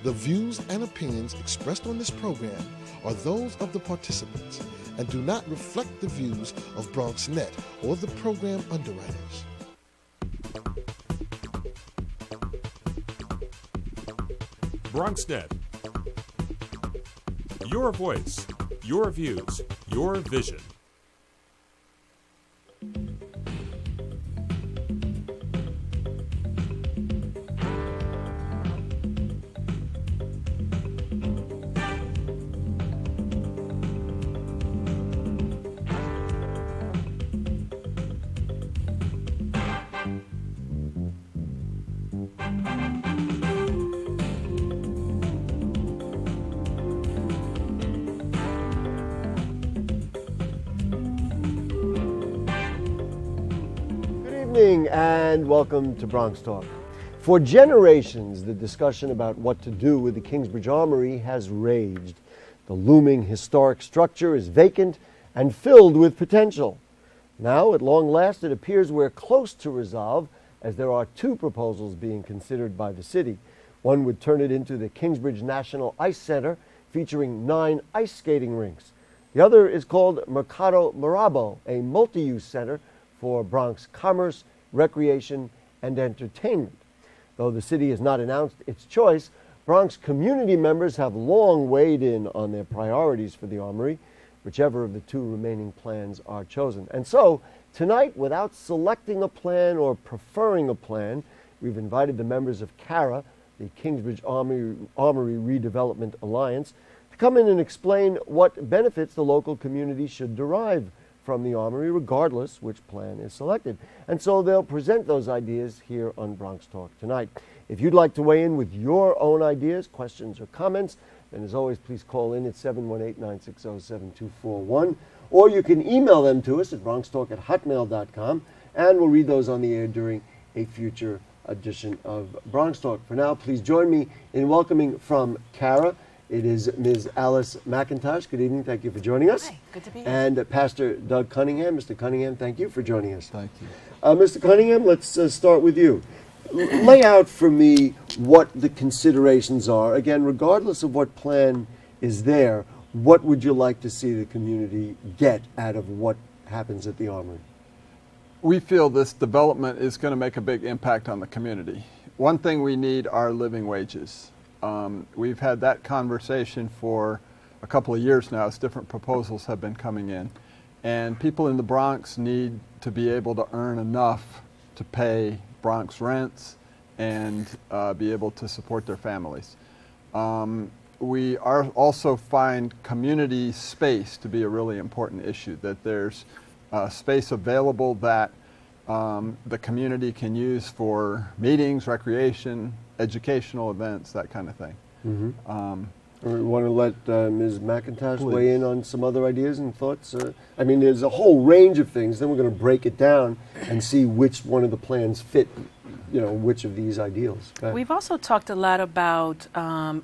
The views and opinions expressed on this program are those of the participants and do not reflect the views of BronxNet or the program underwriters. BronxNet. Your voice, your views, your vision. And welcome to BronxTalk. For generations, the discussion about what to do with the Kingsbridge Armory has raged. The looming historic structure is vacant and filled with potential. Now, at long last, it appears we're close to resolve, as there are two proposals being considered by the city. One would turn it into the Kingsbridge National Ice Center, featuring 9 ice skating rinks. The other is called Mercado Marabo, a multi-use center for Bronx commerce, recreation, and entertainment. Though the city has not announced its choice, Bronx community members have long weighed in on their priorities for the Armory, whichever of the two remaining plans are chosen. And so, tonight, without selecting a plan or preferring a plan, we've invited the members of CARA, the Kingsbridge Armory Redevelopment Alliance, to come in and explain what benefits the local community should derive from the Armory, regardless which plan is selected. And so they'll present those ideas here on BronxTalk tonight. If you'd like to weigh in with your own ideas, questions, or comments, then as always, please call in at 718-960-7241, or you can email them to us at bronxtalk@hotmail.com, and we'll read those on the air during a future edition of BronxTalk. For now, please join me in welcoming from CARA. It is Ms. Alice McIntosh. Good evening. Thank you for joining us. Hi. Good to be here. And Pastor Doug Cunningham. Mr. Cunningham, thank you for joining us. Thank you. Mr. Cunningham, let's start with you. Lay out for me what the considerations are. Again, regardless of what plan is there, what would you like to see the community get out of what happens at the Armory? We feel this development is going to make a big impact on the community. One thing we need are living wages. We've had that conversation for a couple of years now as different proposals have been coming in. And people in the Bronx need to be able to earn enough to pay Bronx rents and be able to support their families. We are also find community space to be a really important issue, that there's space available that the community can use for meetings, recreation, educational events, that kind of thing. Mm-hmm. We want to let Ms. McIntosh weigh in on some other ideas and thoughts. I mean, there's a whole range of things. Then we're going to break it down and see which one of the plans fit, which of these ideals. We've also talked a lot about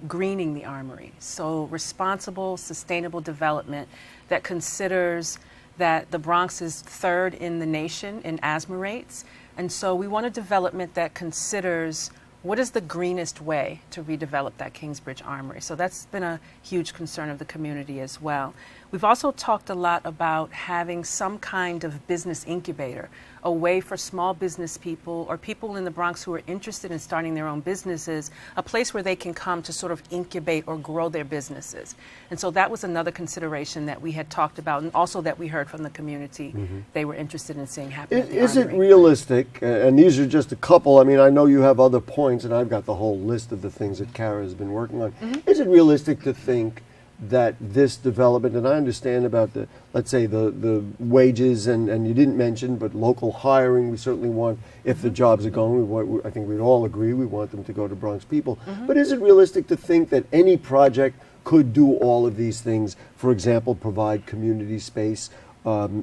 greening the Armory. So responsible, sustainable development that considers that the Bronx is 3rd in the nation in asthma rates. And so we want a development that considers what is the greenest way to redevelop that Kingsbridge Armory. So that's been a huge concern of the community as well. We've also talked a lot about having some kind of business incubator, a way for small business people or people in the Bronx who are interested in starting their own businesses, a place where they can come to sort of incubate or grow their businesses. And so that was another consideration that we had talked about, and also that we heard from the community they were interested in seeing happen at the Is it Armory. realistic, and these are just a couple, I mean, I know you have other points, and I've got the whole list of the things that Kara has been working on. Is it realistic to think that this development, and I understand about the, let's say, the wages, and you didn't mention, but local hiring, we certainly want, if the jobs are going, I think we'd all agree, we want them to go to Bronx people. But is it realistic to think that any project could do all of these things, for example, provide community space,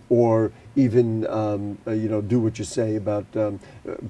or even, do what you say about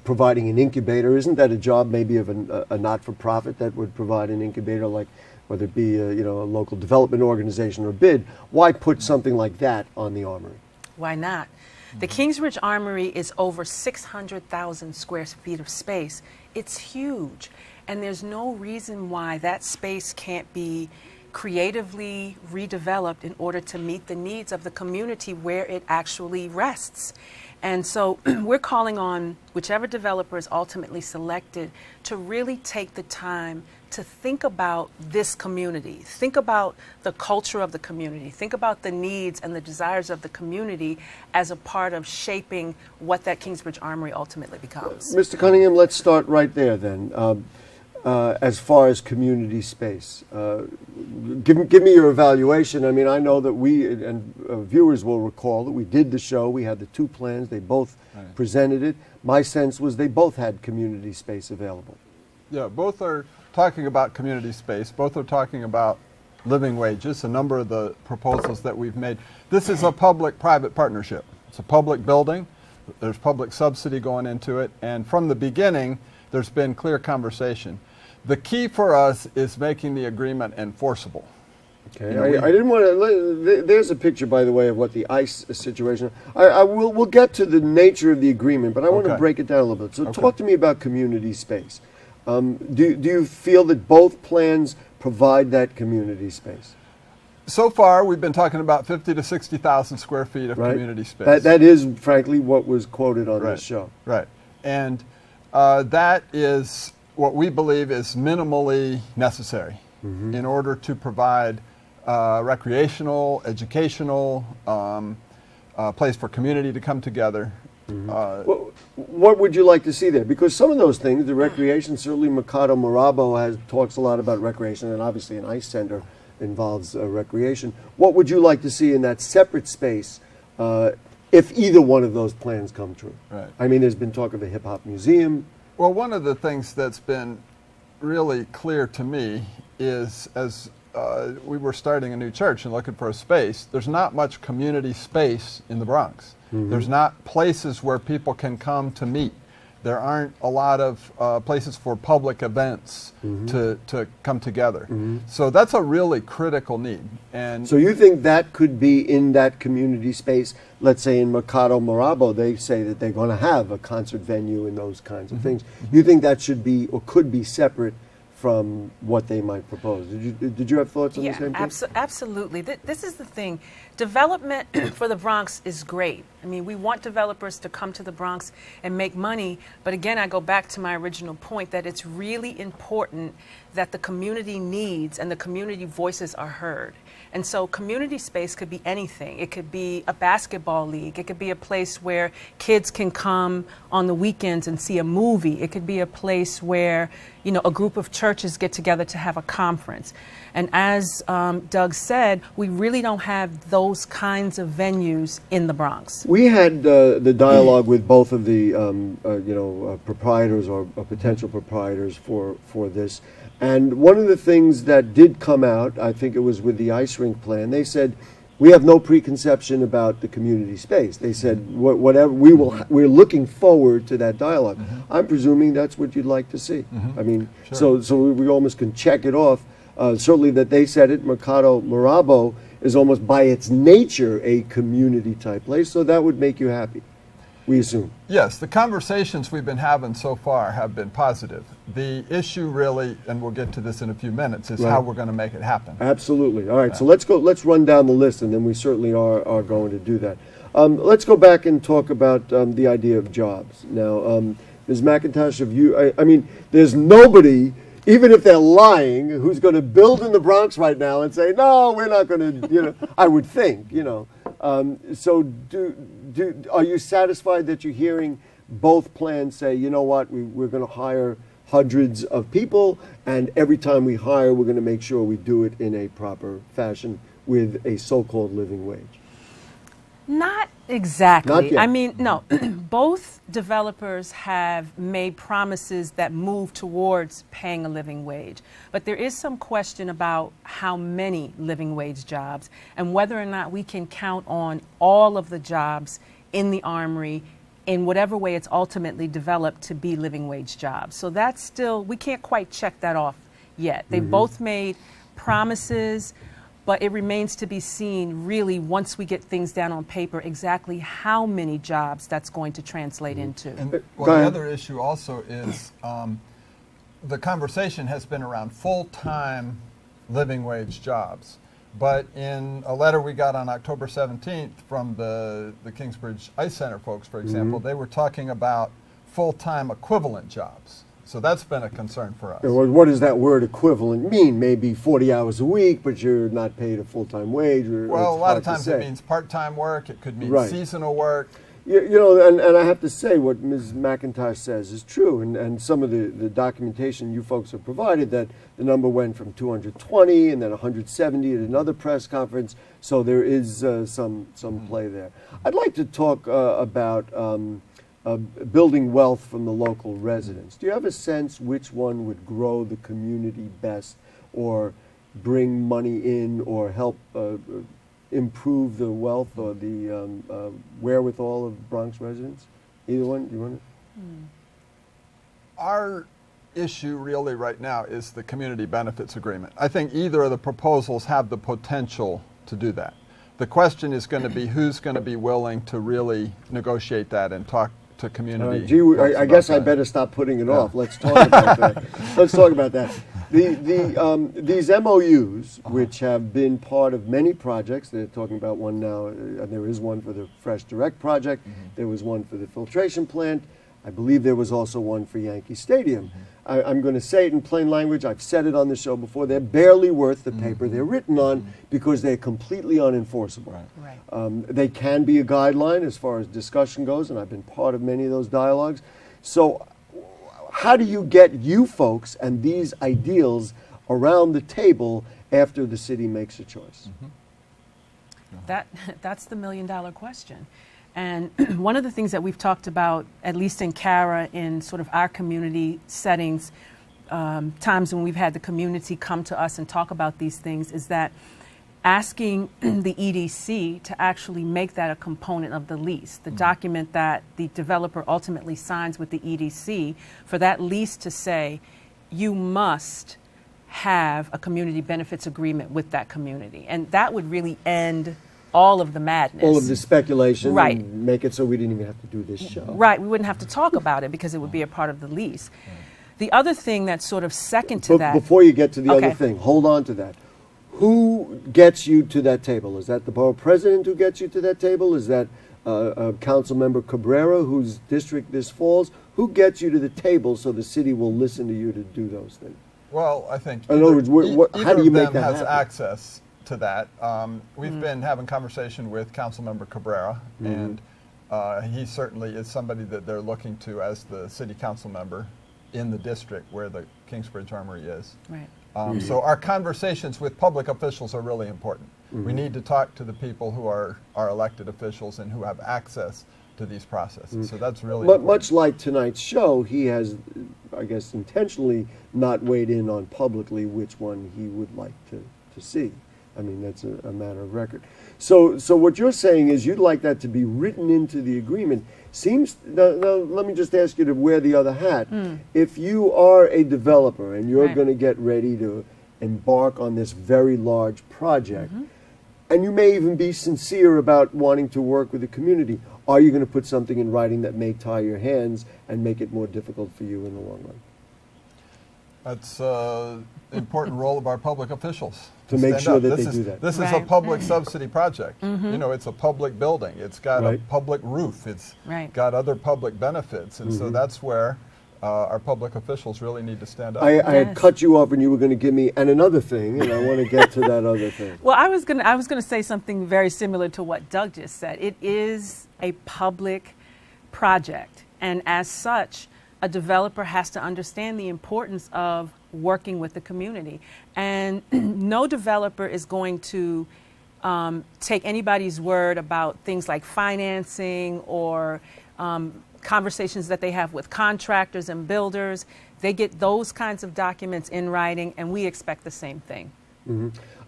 providing an incubator? Isn't that a job maybe of a not-for-profit that would provide an incubator, like whether it be a local development organization or BID? Why put something like that on the Armory? Why not? The Kingsbridge Armory is over 600,000 square feet of space. It's huge, and there's no reason why that space can't be creatively redeveloped in order to meet the needs of the community where it actually rests. And so we're calling on whichever developer is ultimately selected to really take the time to think about this community, think about the culture of the community, think about the needs and the desires of the community as a part of shaping what that Kingsbridge Armory ultimately becomes. Mr. Cunningham, let's start right there then. As far as community space, give me your evaluation. I mean, I know that we and viewers will recall that we did the show. We had the two plans. They both presented it. My sense was they both had community space available. Yeah, both are talking about community space. Both are talking about living wages, a number of the proposals that we've made. This is a public-private partnership. It's a public building. There's public subsidy going into it. And from the beginning, there's been clear conversation. The key for us is making the agreement enforceable. Okay, I didn't want to. There's a picture, by the way, of what the ICE situation. We'll get to the nature of the agreement, but I want to break it down a little bit. So, talk to me about community space. Do you feel that both plans provide that community space? So far, we've been talking about 50 to 60,000 square feet of community space. That is, frankly, what was quoted on this show. Right, and that is what we believe is minimally necessary in order to provide recreational, educational, place for community to come together. What would you like to see there? Because some of those things, the recreation, certainly Mercado Morabo talks a lot about recreation, and obviously an ICE center involves recreation. What would you like to see in that separate space if either one of those plans come true? Right. I mean, there's been talk of a hip-hop museum. Well, one of the things that's been really clear to me is as we were starting a new church and looking for a space, there's not much community space in the Bronx. There's not places where people can come to meet. There aren't a lot of places for public events to come together. So that's a really critical need. And so you think that could be in that community space? Let's say in Mercado Morabo, they say that they're going to have a concert venue and those kinds of things. You think that should be or could be separate from what they might propose? Did you have thoughts on the same thing? Absolutely. This is the thing. Development for the Bronx is great. I mean, we want developers to come to the Bronx and make money, but again, I go back to my original point that it's really important that the community needs and the community voices are heard. And so community space could be anything. It could be a basketball league. It could be a place where kids can come on the weekends and see a movie. It could be a place where, you know, a group of churches get together to have a conference. And as Doug said, we really don't have those kinds of venues in the Bronx. We had the dialogue with both of the proprietors or potential proprietors for this. And one of the things that did come out, I think it was with the ice rink plan, they said, we have no preconception about the community space. They said, whatever, we're looking forward to that dialogue. I'm presuming that's what you'd like to see. I mean, so we almost can check it off. Certainly that they said it, Mercado Morabo is almost by its nature a community type place, so that would make you happy, we assume. Yes, the conversations we've been having so far have been positive. The issue really, and we'll get to this in a few minutes, is how we're going to make it happen. Absolutely. All right, so let's run down the list, and then we certainly are going to do that. Let's go back and talk about the idea of jobs. Now, Ms. McIntosh, I mean, there's nobody, even if they're lying, who's going to build in the Bronx right now and say, no, we're not going to, I would think, So are you satisfied that you're hearing both plans say, you know what, we're going to hire hundreds of people, and every time we hire, we're going to make sure we do it in a proper fashion with a so-called living wage? Not exactly. Not yet. I mean, no. Both developers have made promises that move towards paying a living wage. But there is some question about how many living wage jobs and whether or not we can count on all of the jobs in the Armory in whatever way it's ultimately developed to be living wage jobs. So that's still, we can't quite check that off yet. They both made promises, But it remains to be seen, really, once we get things down on paper, exactly how many jobs that's going to translate into. And the other issue also is the conversation has been around full-time living wage jobs. But in a letter we got on October 17th from the Kingsbridge Ice Center folks, for example, they were talking about full-time equivalent jobs. So that's been a concern for us. What does that word equivalent mean? Maybe 40 hours a week, but you're not paid a full-time wage? Well, a lot of times it means part-time work. It could mean seasonal work. You know, and I have to say what Ms. McIntosh says is true, and some of the documentation you folks have provided, that the number went from 220 and then 170 at another press conference, so there is some play there. I'd like to talk about building wealth from the local residents. Do you have a sense which one would grow the community best, or bring money in, or help improve the wealth or the wherewithal of Bronx residents? Either one? Do you want to? Our issue really right now is the community benefits agreement. I think either of the proposals have the potential to do that. The question is going to be who's going to be willing to really negotiate that and talk to community. I guess I better stop putting it off. Let's talk about that. Let's talk about that. These MOUs, which have been part of many projects, they're talking about one now, there is one for the Fresh Direct project, there was one for the filtration plant, I believe there was also one for Yankee Stadium. I'm going to say it in plain language, I've said it on the show before, they're barely worth the paper they're written on because they're completely unenforceable. They can be a guideline as far as discussion goes, and I've been part of many of those dialogues. So how do you get you folks and these ideals around the table after the city makes a choice? That's the million-dollar question. And one of the things that we've talked about, at least in CARA, in sort of our community settings, times when we've had the community come to us and talk about these things, is that asking the EDC to actually make that a component of the lease, the document that the developer ultimately signs with the EDC, for that lease to say, you must have a community benefits agreement with that community. And that would really end all of the madness. All of the speculation. Right. And make it so we didn't even have to do this show. Right. We wouldn't have to talk about it because it would be a part of the lease. The other thing that's sort of second to that. Before you get to the other thing, hold on to that. Who gets you to that table? Is that the borough president who gets you to that table? Is that Council Member Cabrera, whose district this falls? Who gets you to the table so the city will listen to you to do those things? Well, I think in other words, how do you make that has happen? access to that. We've been having conversation with Councilmember Cabrera, and he certainly is somebody that they're looking to as the city council member in the district where the Kingsbridge Armory is. Right. So our conversations with public officials are really important. We need to talk to the people who are our elected officials and who have access to these processes. So that's really important. Much like tonight's show, he has, I guess, intentionally not weighed in on publicly which one he would like to see. I mean, that's a matter of record. So what you're saying is you'd like that to be written into the agreement. Now, let me just ask you to wear the other hat. If you are a developer and you're going to get ready to embark on this very large project, and you may even be sincere about wanting to work with the community, are you going to put something in writing that may tie your hands and make it more difficult for you in the long run? That's an important role of our public officials. To make sure that they do that. This is a public subsidy project. You know, it's a public building. It's got a public roof. It's got other public benefits. And so that's where our public officials really need to stand up. I had cut you off and you were going to give me another thing, and I want to get to that other thing. Well, I was going to say something very similar to what Doug just said. It is a public project, and as such, a developer has to understand the importance of working with the community. And no developer is going to take anybody's word about things like financing or conversations that they have with contractors and builders. They get those kinds of documents in writing, and we expect the same thing.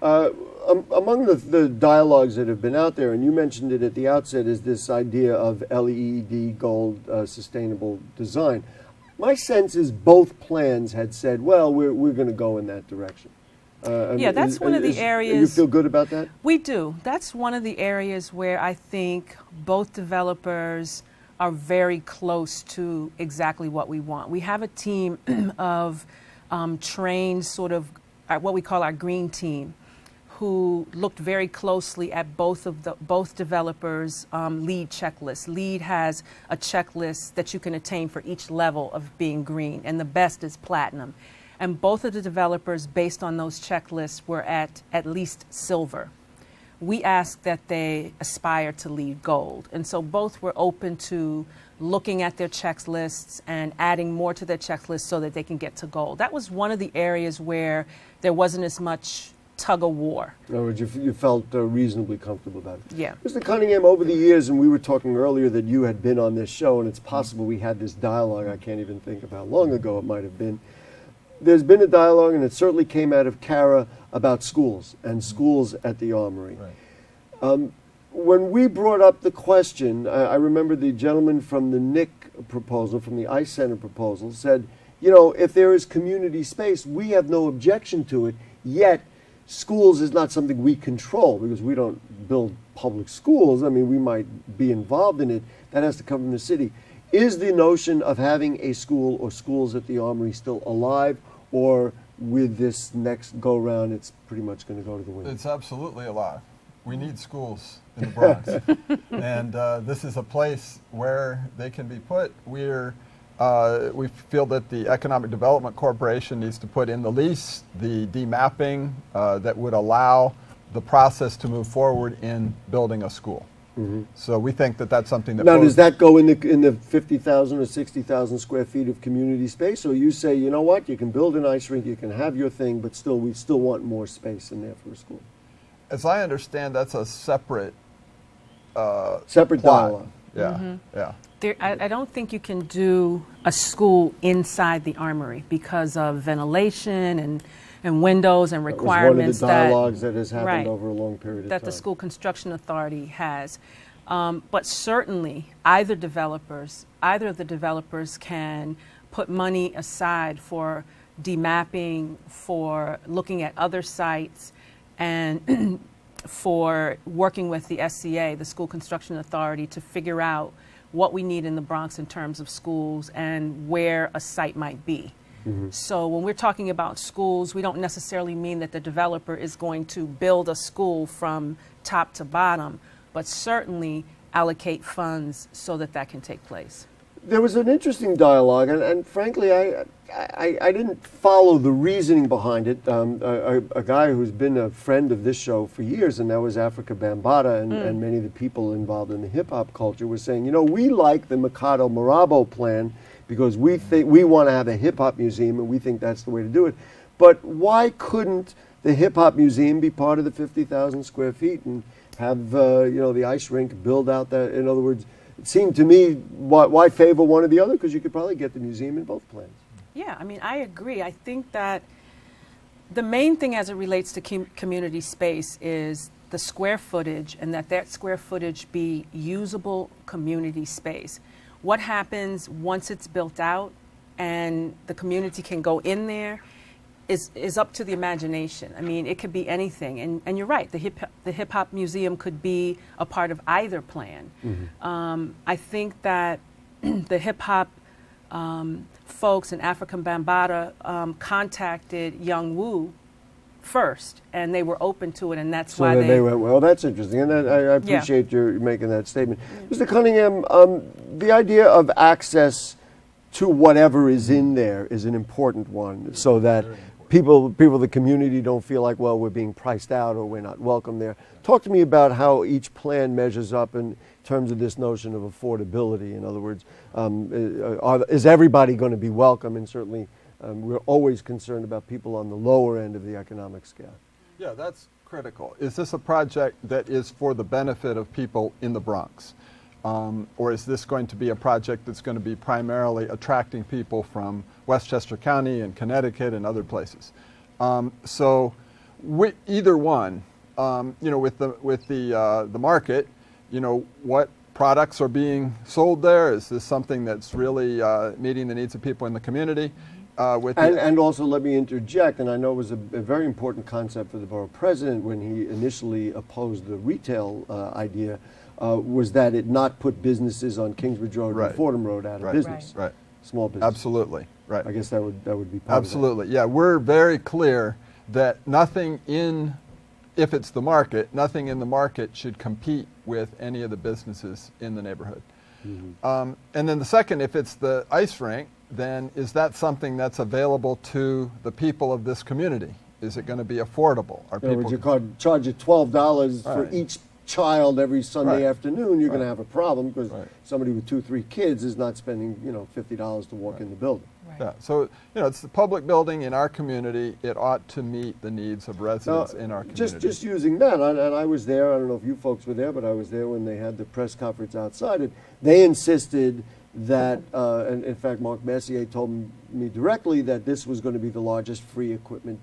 Among the dialogues that have been out there, and you mentioned it at the outset, is this idea of LED gold sustainable design. My sense is both plans had said, well, we're going to go in that direction. Yeah, that's one of the areas. You feel good about that? We do. That's one of the areas where I think both developers are very close to exactly what we want. We have a team of trained sort of what we call our green team, who looked very closely at both developers' LEED checklists. LEED has a checklist that you can attain for each level of being green, and the best is platinum. And both of the developers, based on those checklists, were at least silver. We asked that they aspire to LEED gold. And so both were open to looking at their checklists and adding more to their checklist so that they can get to gold. That was one of the areas where there wasn't as much tug of war. In other words, you felt reasonably comfortable about it. Yeah. Mr. Cunningham, over the years, and we were talking earlier that you had been on this show, and it's possible we had this dialogue. I can't even think of how long ago it might have been. There's been a dialogue, and it certainly came out of CARA, about schools and schools at the Armory. Right. When we brought up the question, I remember the gentleman from the NIC proposal, from the ICE Center proposal, said, you know, if there is community space, we have no objection to it, yet schools is not something we control because we don't build public schools. I mean, we might be involved in it. That has to come from the city. Is the notion of having a school or schools at the Armory still alive, or with this next go-round, it's pretty much going to go to the wind? It's absolutely alive. We need schools in the Bronx. And this is a place where they can be put. We feel that the Economic Development Corporation needs to put in the lease the demapping that would allow the process to move forward in building a school. Mm-hmm. So we think that that's something that... Now, does that go in the 50,000 or 60,000 square feet of community space? Or you say, you know what, you can build an ice rink, you can have your thing, but still, we still want more space in there for a school? As I understand, that's a separate separate plot. dialogue. Yeah, mm-hmm. Yeah. I don't think you can do a school inside the Armory because of ventilation and windows and requirements. That was one of the dialogues that has happened over a long period of time. That the School Construction Authority has. But certainly, either of the developers can put money aside for demapping, for looking at other sites, and for working with the SCA, the School Construction Authority, to figure out what we need in the Bronx in terms of schools and where a site might be. Mm-hmm. So when we're talking about schools, we don't necessarily mean that the developer is going to build a school from top to bottom, but certainly allocate funds so that that can take place. There was an interesting dialogue, and frankly, I didn't follow the reasoning behind it. A guy who's been a friend of this show for years, and that was Africa Bambaataa, and many of the people involved in the hip-hop culture were saying, you know, we like the Mikado Marabo plan because we think we want to have a hip-hop museum, and we think that's the way to do it. But why couldn't the hip-hop museum be part of the 50,000 square feet and have, the ice rink build out that? In other words, it seemed to me, why favor one or the other? Because you could probably get the museum in both plans. Yeah, I mean, I agree. I think that the main thing as it relates to community space is the square footage, and that square footage be usable community space. What happens once it's built out and the community can go in there is up to the imagination. I mean, it could be anything. And you're right, the hip-hop museum could be a part of either plan. Mm-hmm. I think that the hip-hop folks in African Bambaataa contacted Young Woo first, and they were open to it, and that's why they went, well, that's interesting, and I appreciate your making that statement. Mr. Cunningham, the idea of access to whatever is in there is an important one, so that people in the community don't feel like, well, we're being priced out or we're not welcome there. Talk to me about how each plan measures up in terms of this notion of affordability. In other words, is everybody going to be welcome? And certainly we're always concerned about people on the lower end of the economic scale. Yeah, that's critical. Is this a project that is for the benefit of people in the Bronx? Or is this going to be a project that's going to be primarily attracting people from Westchester County and Connecticut and other places? So either one, with the market, what products are being sold there? Is this something that's really meeting the needs of people in the community? And also, let me interject, and I know it was a very important concept for the borough president when he initially opposed the retail idea, was that it not put businesses on Kingsbridge Road and Fordham Road out of business. Right. Small business. Absolutely. Right. I guess that would be part Absolutely. Yeah, we're very clear that nothing in, if it's the market, nothing in the market should compete with any of the businesses in the neighborhood. Mm-hmm. And then the second, if it's the ice rink, then is that something that's available to the people of this community? Is it going to be affordable? Are people would you charge you $12 for each child every Sunday afternoon? You're going to have a problem because somebody with 2-3 kids is not spending $50 to walk in the building. Yeah, so it's the public building in our community. It ought to meet the needs of residents in our community. Just using that, and I was there. I don't know if you folks were there, but I was there when they had the press conference outside. And they insisted that, and in fact, Mark Messier told me directly that this was going to be the largest free equipment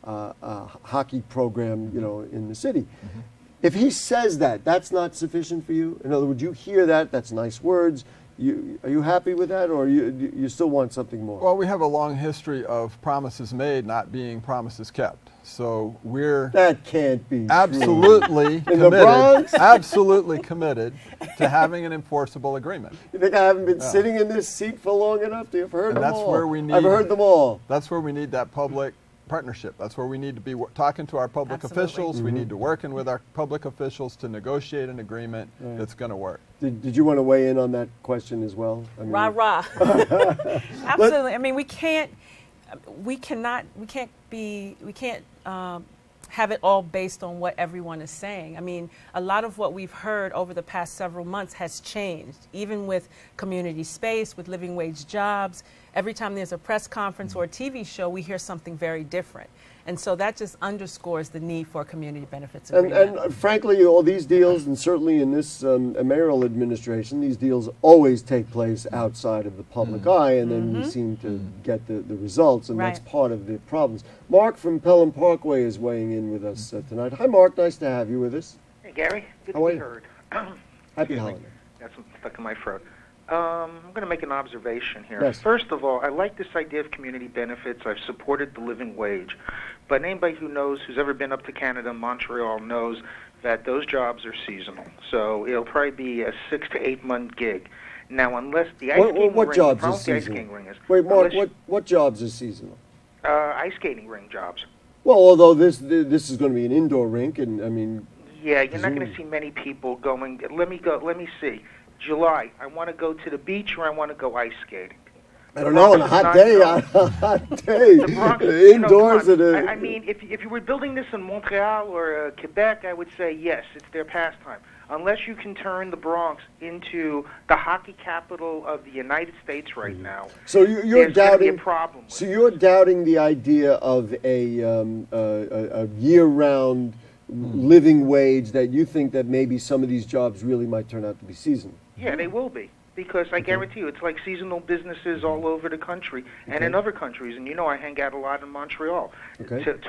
hockey program, in the city. Mm-hmm. If he says that, that's not sufficient for you? In other words, you hear that, that's nice words. Are you happy with that, or you still want something more? Well, we have a long history of promises made not being promises kept. So that can't be absolutely true. In the Bronx? Absolutely committed to having an enforceable agreement. You think I haven't been sitting in this seat for long enough to have heard them all? That's where we need. I've heard them all. That's where we need that public partnership. That's where we need to be talking to our public officials. Mm-hmm. We need to working with our public officials to negotiate an agreement that's going to work. Did you want to weigh in on that question as well? Rah. Absolutely. I mean, we can't have it all based on what everyone is saying. I mean, a lot of what we've heard over the past several months has changed, even with community space, with living wage jobs. Every time there's a press conference or a TV show, we hear something very different. And so that just underscores the need for a community benefits agreement. And frankly, all these deals, and certainly in this mayoral administration, these deals always take place outside of the public eye, and then we seem to get the results, and that's part of the problems. Mark from Pelham Parkway is weighing in with us tonight. Hi, Mark. Nice to have you with us. Hey, Gary. Good to be heard. Happy holiday. Got something stuck in my throat. I'm going to make an observation here. Yes. First of all, I like this idea of community benefits. I've supported the living wage. But anybody who's ever been up to Canada, Montreal, knows that those jobs are seasonal. So it'll probably be a 6 to 8 month gig. Now, unless the ice skating ring, jobs are seasonal? Wait, Mark, what jobs are seasonal? Ice skating ring jobs. Well, although this is going to be an indoor rink, and I mean... Yeah, you're not going to see many people going, let me see. July, I want to go to the beach or I want to go ice skating. I don't know, on a hot day. The Bronx, indoors. I mean, if you were building this in Montreal or Quebec, I would say yes, it's their pastime. Unless you can turn the Bronx into the hockey capital of the United States right now, so you're doubting a problem. So you're doubting the idea of a year-round living wage, that you think that maybe some of these jobs really might turn out to be seasonal. Yeah, they will be. Because I guarantee you, it's like seasonal businesses all over the country and in other countries. And I hang out a lot in Montreal.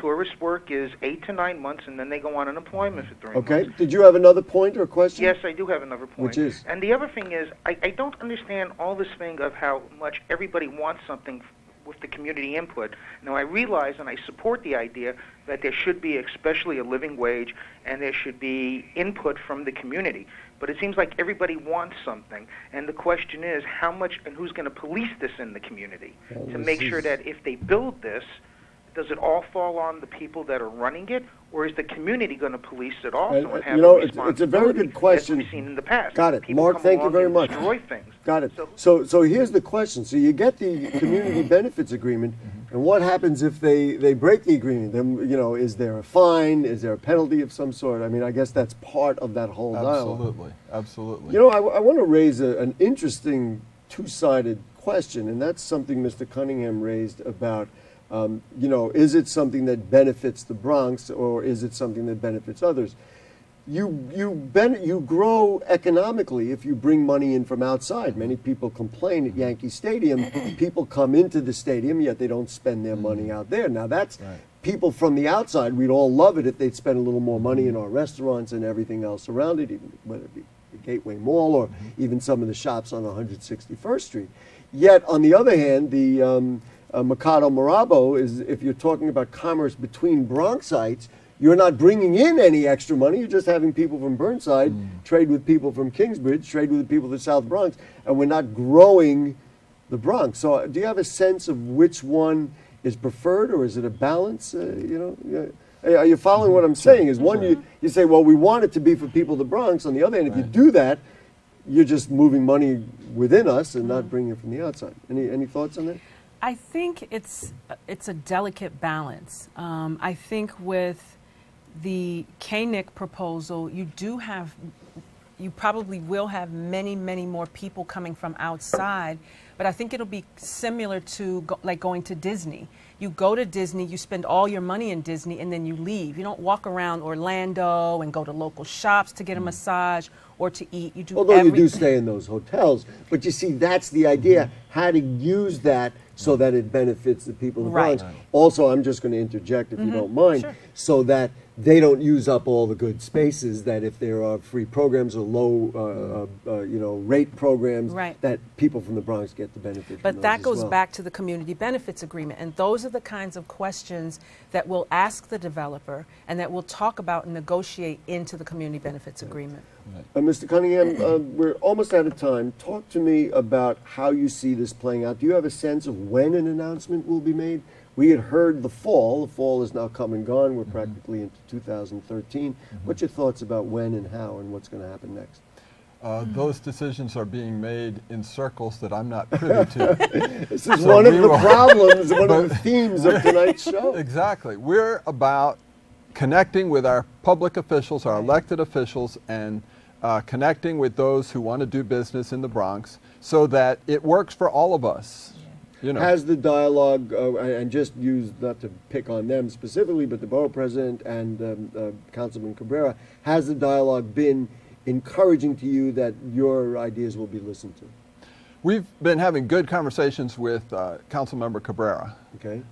Tourist work is 8 to 9 months, and then they go on unemployment for 3 months. Okay. Did you have another point or question? Yes, I do have another point. Which is? And the other thing is, I don't understand all this thing of how much everybody wants something with the community input. Now, I realize and I support the idea that there should be especially a living wage and there should be input from the community. But it seems like everybody wants something, and the question is how much and who's going to police this in the community to make sure that if they build this, does it all fall on the people that are running it, or is the community going to police it also and have responsibility? It's a very good question. As we've seen in the past. Got it. People Mark, thank you very much. Destroy things. Got it. So here's the question. So you get the community benefits agreement, and what happens if they break the agreement? Then, is there a fine? Is there a penalty of some sort? I mean, I guess that's part of that whole dialogue. Absolutely. I want to raise an interesting two-sided question, and that's something Mr. Cunningham raised about, is it something that benefits the Bronx, or is it something that benefits others? You grow economically if you bring money in from outside. Many people complain at Yankee Stadium. People come into the stadium, yet they don't spend their money out there. Now, that's people from the outside. We'd all love it if they'd spend a little more money in our restaurants and everything else around it, even whether it be Gateway Mall or even some of the shops on 161st Street. Yet, on the other hand, the Mercado Morabo is, if you're talking about commerce between Bronxites, you're not bringing in any extra money. You're just having people from Burnside trade with people from Kingsbridge, trade with the people of the South Bronx, and we're not growing the Bronx. So do you have a sense of which one is preferred, or is it a balance? Are you following what I'm saying? Is one, you say, well, we want it to be for people of the Bronx. On the other hand, if you do that, you're just moving money within us and not bringing it from the outside. Any thoughts on that? I think it's a delicate balance. I think with the Koenig proposal, you probably will have many, many more people coming from outside, but I think it'll be similar to like going to Disney. You go to Disney, you spend all your money in Disney, and then you leave. You don't walk around Orlando and go to local shops to get a massage or to eat. You do Although you do stay in those hotels, but you see, that's the idea, how to use that so that it benefits the people of the Bronx. Right. Also, I'm just going to interject, if you don't mind, so that they don't use up all the good spaces, that if there are free programs or low rate programs, that people from the Bronx get the benefit But from that those goes as well. back to the community benefits agreement, and those are the kinds of questions that we'll ask the developer and that we'll talk about and negotiate into the community benefits agreement. Mr. Cunningham, we're almost out of time. Talk to me about how you see this playing out. Do you have a sense of when an announcement will be made? We had heard the fall. The fall is now come and gone. We're practically into 2013. What's your thoughts about when and how and what's going to happen next? Those decisions are being made in circles that I'm not privy to. This is one of the problems, one of the themes of tonight's show. Exactly. We're about connecting with our public officials, our elected officials, and connecting with those who want to do business in the Bronx so that it works for all of us. Has the dialogue, and just use, not to pick on them specifically, but the borough president and Councilman Cabrera, has the dialogue been encouraging to you that your ideas will be listened to? We've been having good conversations with Councilmember Cabrera. Okay.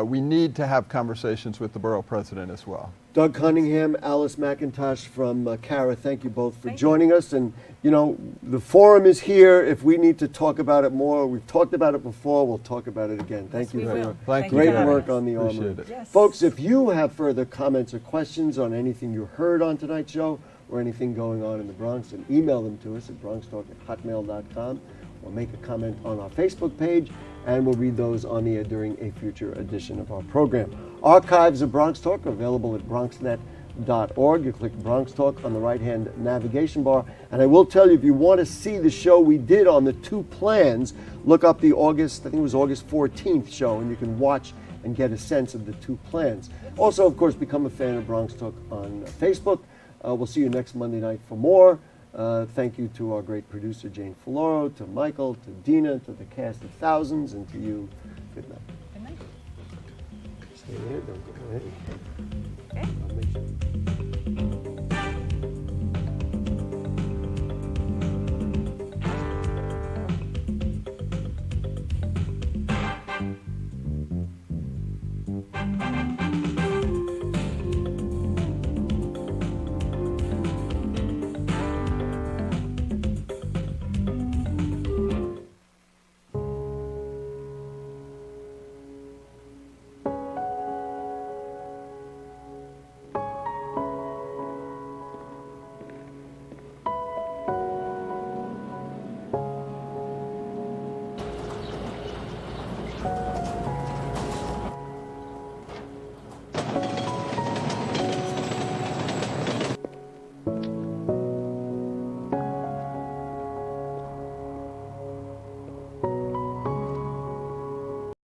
We need to have conversations with the borough president as well. Doug Cunningham, Alice McIntosh from CARA, thank you both for joining us. And, the forum is here. If we need to talk about it more, we've talked about it before, we'll talk about it again. Thank you for your great work on the Armory. Yes. Folks, if you have further comments or questions on anything you heard on tonight's show or anything going on in the Bronx, then email them to us at bronxtalk@hotmail.com or make a comment on our Facebook page, and we'll read those on the air during a future edition of our program. Archives of Bronx Talk are available at bronxnet.org. You click Bronx Talk on the right-hand navigation bar. And I will tell you, if you want to see the show we did on the two plans, look up the August 14th show, and you can watch and get a sense of the two plans. Also, of course, become a fan of Bronx Talk on Facebook. We'll see you next Monday night for more. Thank you to our great producer, Jane Folloro, to Michael, to Dina, to the cast of Thousands, and to you. Good night. Good night. Stay here, don't go away. Okay.